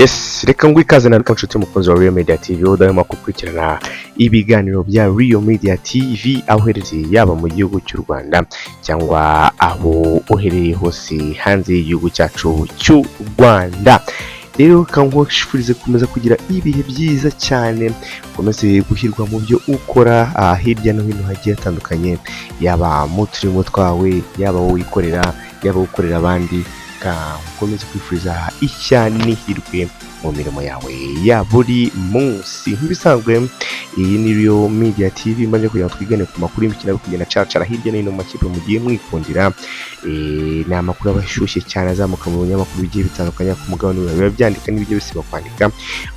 Yes, reka ngwi ikaze na reka nshuti mukunzi wa Real Media TV udahema kukurikirana ibiganiro bya Real Media TV aho uherereye yaba mu gihugu cy'u Rwanda cyangwa aho uherereye hose hanze y'igihugu cyacu cy'u Rwanda. Rero kangushifurize kumeza kugira ibihe byiza cyane, komeze guhirwa mu byo ukora hirya no hino hagiye atandukanye, yaba mu turimo twawe, yaba wowe wikorera, yaba ukorera abandi, komeze kwifuriza ishyani hirwe mu mirimo yawe ya buri munsi. Nk'ibisanzwe iyi ni Real Media TV maze kugira ngo twigane ku makuru y'imikino kugenda cacara hirya no hino mu makipe mugiye mwikundira. Ni amakuru abashyushye cyane azamuka mu binyamakuru bigiye bitandukanye ku mugabane wawe, biba byandika n'ibyo bisiba kwandika.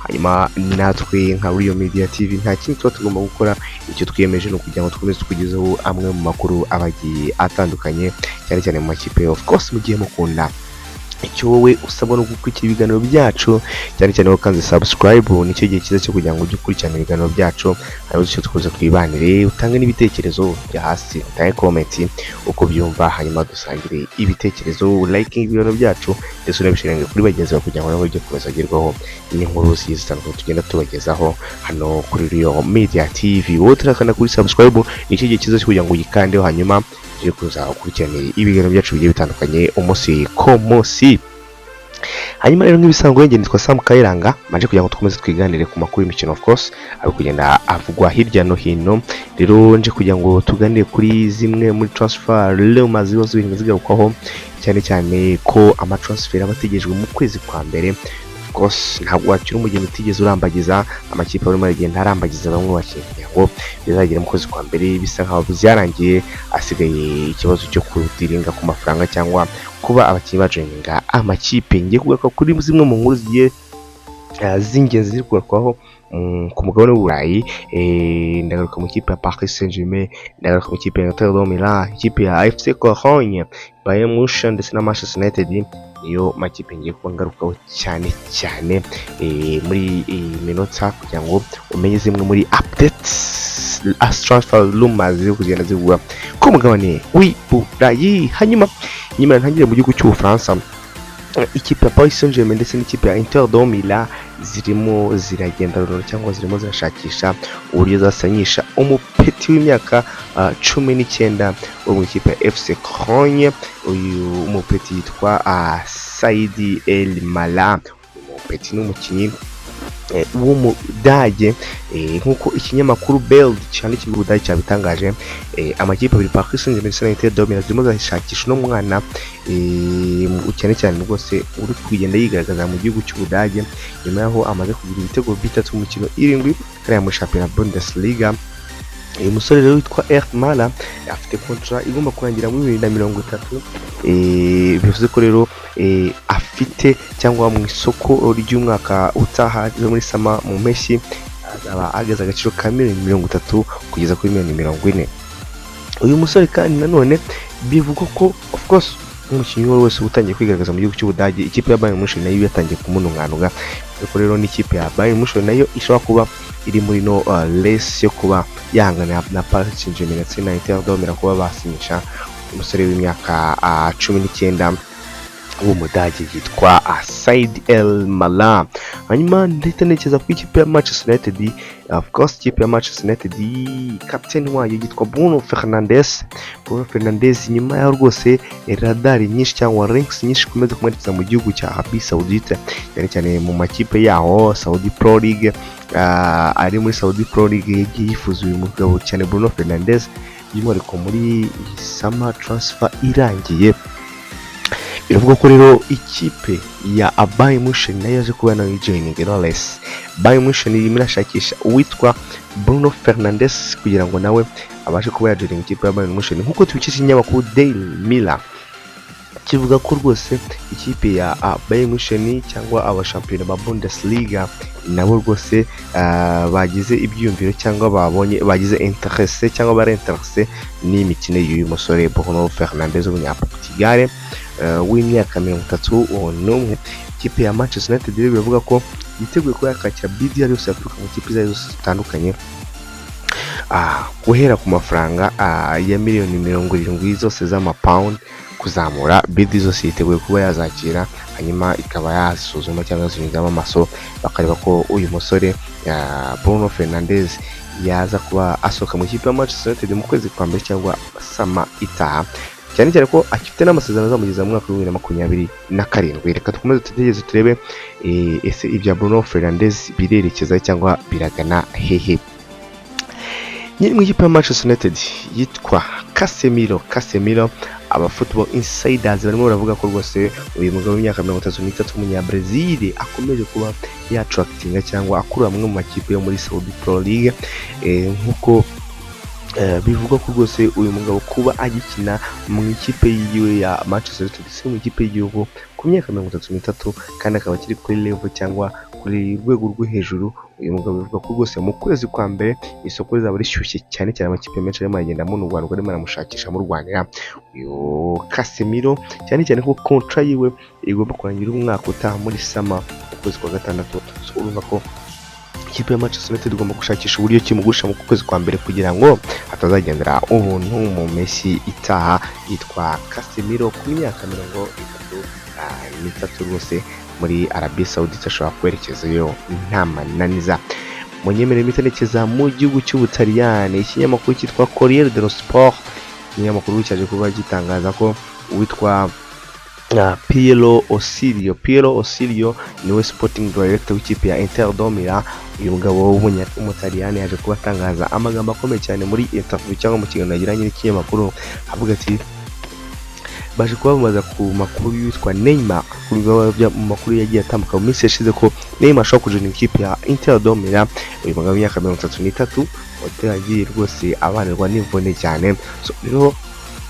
Hanyuma natwe nka Real Media TV nta kintu tuba tugomba gukora, icyo twiyemeje no kugira ngo twkomeze tukugezeho amwe mu makuru abagiye atandukanye cyane cyane mu makipe of course mugiye mukunda. Icyo wowe usabwa no gukurikira ibiganiro byacu cyane cyane ukanze subscribe, nicyo gihe cyiza cyo kugira ngo ujye ukurikirana ibiganiro byacu, hanyuma duce tukoze kwibanire, utange n'ibitekerezo bya hasi, utange comment uko byumva, hanyuma dusangire ibitekerezo, like ibiganiro byacu ndetse unabishiringe kuri bagenzi bawe kugira ngo nabo ujye kubaza gerwaho n'inkuru zitandukanye tugenda tubagezaho hano kuri Real Media TV. Wowe turakana kuri subscribe, nicyo gihe cyiza cyo kugira ngo uyikandeho, hanyuma uje kuza ukurikirana ibiganiro byacu bigiye bitandukanye umunsi ko munsi. Hanyuma rero nk'ibisanzwe ngende nitwa Sam Kayiranga, maje kugira ngo dukomeze twiganire ku makuru y'imikino of course ari kugenda avugwa hirya no hino. Rero nje kugira ngo tuganire kuri zimwe muri transfer Rumours ziba zigarukwaho cyane cyane ko ama transfer abategejwe mu kwezi kwa mbere. Of course ntabwo wakira umugeni utigeze urambagiza, amakipe arimo aragenda arambagiza bamwe bakinnyi ngo bizagera mu kwezi kwa mbere, bisa nkaho byarangiye, asigaye ikibazo cyo kutiringa ku mafaranga cyangwa kuba abakinnyi bajoininga amakipe. Ngiye kugaruka kuri zimwe mu nkuru zigiye z'ingenzi ziri kugarukwaho ku mugabane w'Uburayi. Ndagaruka mu kipe ya Paris Saint-Germain, ndagaruka mu kipe ya Inter Milan, ikipe ya FC Cologne, Bayern Munich ndetse na Manchester United. Iyo makipe ngiye kuba ngarukaho cyane cyane muri minota kugira ngo umenye zimwe muri updates transfer Rumours ziri kugenda zivugwa ku mugabane w'Uburayi. Hanyuma nyuma ntangire mu gihugu cy'Ubufaransa, ikipe ya Paris Saint-Germain ndetse n'ikipe ya Inter Milan zirimo ziragenda cyangwa zirimo zirashakisha uburyo zasanyisha umupeti w'imyaka 19 wo mu ikipe ya FC Cologne. Uyu umupeti yitwa Saidi El Mala. Umupeti n'umukinnyi w'Umudage, nkuko ikinyamakuru Bild cyane cy'Ubudage cyabitangaje. Amakipe abiri Paris Saint-Germain ndetse na Inter Milan zirimo zashakisha no mwana cyane cyane rwose uri kugenda yigaragaza mu gihugu cy'Ubudage nyuma yaho amaze kugira ibitego bitatu mu mikino 7 kare mu championnat Bundesliga. Uyu musore rero witwa Mala afite contrat igomba kurangira muri 2030. Bivuze ko rero afite cyangwa mu isoko ry'umwaka utaha muri sama mu mpeshyi azaba ageze agaciro ka $30 kugeza kuri $40. Uyu musore kandi nanone bivuga ko of course umukinnyi wese utangiye kwigaragaza mu gihugu cy'Ubudage, ikipe ya Bayern Munich nayo yatangiye kumununganuga. Ariko rero n'ikipe ya Bayern Munich nayo ishobora kuba iri muri no race yo kuba yahangana na Paris Saint-Germain ndetse na Inter Milan kuba basinyisha umusore w'imyaka 19 w'Umudage yitwa Saidi El Mala. Hanyuma ndetse nekeza ku ikipe ya Manchester United, of course ikipe ya Manchester United captain wayo yitwa Bruno Fernandes. Bruno Fernandes nyuma yaho rwose radari nyinshi cyangwa ranks nyinshi kumeze kumwerekeza mu gihugu cya Arabie Saoudite cyane cyane mu makipe yaho Saudi Pro League. Ari muri Saudi Pro League yagiye yifuza uyu mugabo cyane Bruno Fernandes, by'umwihariko muri summer transfer irangiye. Biravuga ko rero ikipe ya Bayern Munich nayo yaje kuba nayo joining race. Bayern Munich irimo irashakisha uwitwa Bruno Fernandes kugira ngo nawe abashe kuba yajoining ikipe ya Bayern Munich, nkuko tubikesha ikinyamakuru Daily Mirror kivuga ko rwose ikipe ya Bayern Munich cyangwa abashampiyona ba Bundesliga nabo rwose bagize ibyumviro cyangwa babonye bagize interesse cyangwa bare interesse n'imikino y'uyu musore Bruno Fernandes w'Umunyaportugal w'imyaka 31. Ikipe ya Manchester United bivuga ko yiteguye ko yakakira bid yose yaturuka mu kipe zose zitandukanye, guhera ku mafaranga ya miliyoni 70 zose z'amapound kuzamura bid zose yiteguye kuba yazakira, hanyuma ikaba yasuzuma cyangwa yasubizamo amaso bakareba ko uyu musore Bruno Fernandes yaza kuba asohoka mu kipe ya Manchester United mu kwezi kwa mbere cyangwa sama itaha, cyane cyane ko afite n'amasezerano azamugeza mu mwaka wa 2027. Reka dukomeze tutegeze turebe ese ibya Bruno Fernandes birerekeza cyangwa biragana hehe. Nyiri mu ikipe ya Manchester United yitwa Casemiro, aba football insiders barimo baravuga ko rwose uyu mugabo w'imyaka 33 w'umunyabrazil akomeje kuba yattractinga cyangwa akurura amwe mu makipe yo muri Saudi Pro League, nkuko bivuga ko rwose uyu mugabo kuba agikina mu ikipe yiwe ya Manchester United se mu ikipe y'igihugu ku myaka 33 kandi akaba kiri kuri level cyangwa kuri rwego rwo hejuru. Uyu mugabo bivuga ko rwose mu kwezi kwa mbere isoko rizaba rishyushye cyane cyane amakipe menshi arimo agenda mu Rwanda arimo aramushakisha mu Rwanda. Uyu Casemiro cyane cyane ko contract yiwe igomba kurangira umwaka utaha muri sama ukwezi kwa gatandatu, so urumva ko ikipe ya Manchester United igomba gushakisha uburyo kimugusha mu kwezi kwa mbere kugira ngo atazagendera ubuntu mu Messi itaha. Yitwa Casemiro ku myaka 33 rwose muri Arabia Saudite ashobora kwerekezayo nta mananiza. Munyemerere miterekeza mu gihugu cy'Ubutaliyani, ikinyamakuru cyitwa Corriere dello Sport, ikinyamakuru cyaje kuba gitangaza ko witwa Piero Osilio niwe sporting director w'ikipe ya Inter do Milan. Uyu mugabo w'umutaliyani yaje kuba atangaza amagambo akomeye cyane muri interview cyangwa mu kiganiro yagiranye n'ikinyamakuru, avuga ati baje kuba bamaza ku makuru yitwa Neymar, ku makuru yagiye atambuka mu minsi yashize ko Neymar ashobora kujana ikipe ya Inter do Milan. Uyu mugabo w'imyaka 33 wagiye rwose abanirwa n'imvune cyane, so rero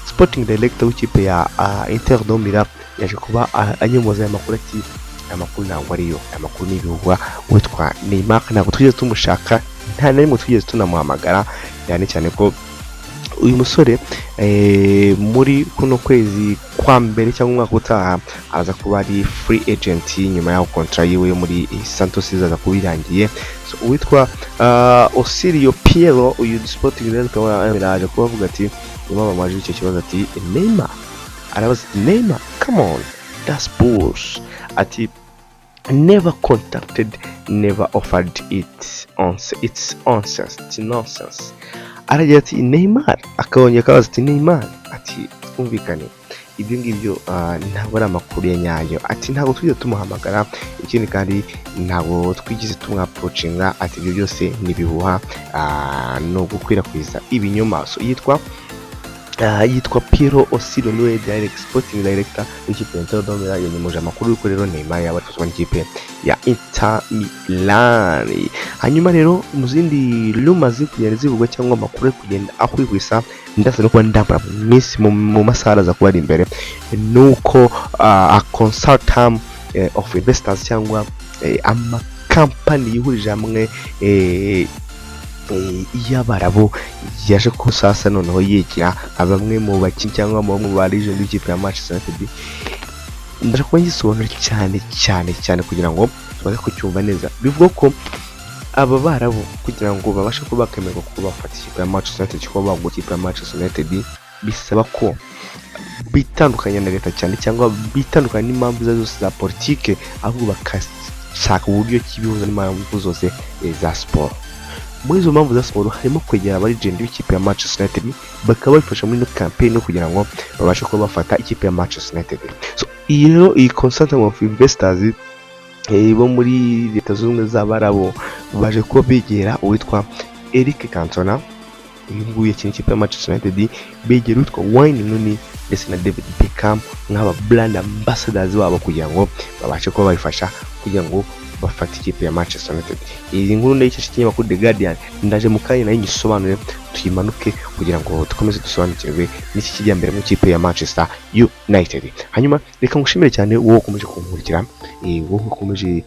sporting director w'ikipe ya Inter do Milan yaje kuba anyomoza amakuru ati amakuru ntabwo ariyo, amakuru n'ibihuha witwa Neymar ntabwo twigeze tumushaka, nta n'imwe twigeze tunamuhamagara, cyane cyane ko uyu musore muri kuno kwezi kwa mbere cyangwa umwaka utaha aza kuba ari free agent nyuma ya contract yiwe muri Santos izaza kubirangiye. So witwa Osilio Piero, uyu sporting director yaje kuba avuga ati nyuma bamaje icyo kibazo ati Neymar arabaza Neymar, come on, that's bullshit. Ati never contacted, never offered it, it's nonsense. Aragira ati Neymar, akabonye akabaza ati Neymar, ati twumvikane ibyo ngibyo ntabwo ari amakuru ya nyayo, ati ntabwo twigeze tumuhamagara, ikindi kandi ntabwo twigeze tumwaproachinga, ati ibyo byose nibihuha no gukwirakwiza ibinyoma. So yitwa Piero Osilio niwe sporting director w'ikipe ya Inter do Milan, yanyemoje amakuru y'uko rero Neymar yabatuzwa n'ikipe ya Inter Milan. Hanyuma rero mu zindi rumors kugenda zivugwa cyangwa amakuru kugenda akwigwisa ndase no kuba ndambara mu masaha za kuba ari imbere, nuko a consultant of investors cyangwa ama company yihurije hamwe y'Abarabu yaje ko sasa noneho yekira abamwe mu bakinyi cyangwa mu barije n'ikipe ya Manchester United. Ndaje kuba ngisobanura cyane kugira ngo tubaze kucyumva neza. Bivuga ko aba Barabu kugira ngo babashe kuba bakemerwa kuba bafata ikipe ya Manchester United kuba bagwa ikipe ya Manchester United, bisaba ko bitandukanye na leta cyane cyangwa bitandukanye n'impamvu zose za politike, ahubwo bakashaka uburyo kibihuza n'impamvu zose za sport. Muri izo mpamvu za siporo harimo kwegera abarigenti b'ikipe ya Manchester United bakaba bifasha muri no campaign kugira ngo babashe kuba bafata ikipe ya Manchester United. So iyi consultant of investors bo muri leta z'ubumwe z'Abarabu baje kuba begera uwitwa Eric Cantona, uyu nguyu yakina ikipe ya Manchester United, begera uwitwa Wayne Rooney ndetse na David Beckham nk'aba brand ambassadors babo kugira ngo babashe kuba babifasha kugira ngo bafata ikipe ya Manchester United. Iyi nkuru ndayikesha ikinyamakuru The Guardian, ndaje mu kanya nayo nyisobanure tuyimanuke kugira ngo dukomeze dusobanukirwe n'iki kijya mbere mu ikipe ya Manchester United. Hanyuma reka ngushimire cyane wowe ukomeje kunkurikira, wowe ukomeje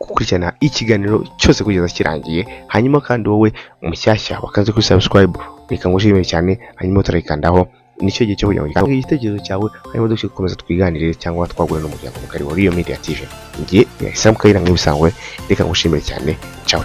gukurikirana ikiganiro cyose kugeza kirangiye. Hanyuma kandi wowe umushyashya wakaze kuri subscribe, reka ngushimire cyane, hanyuma turayikandaho. Nicyo gihe cyo kugira ngo igitekerezo cyawe hanyuma dushobora gukomeza twiganirire cyangwa twagura n'umuryango mugari wa Rio Media TV. Ngiye yahisemo kayira nk'ibisanzwe, reka ngushimire cyane. Ciao.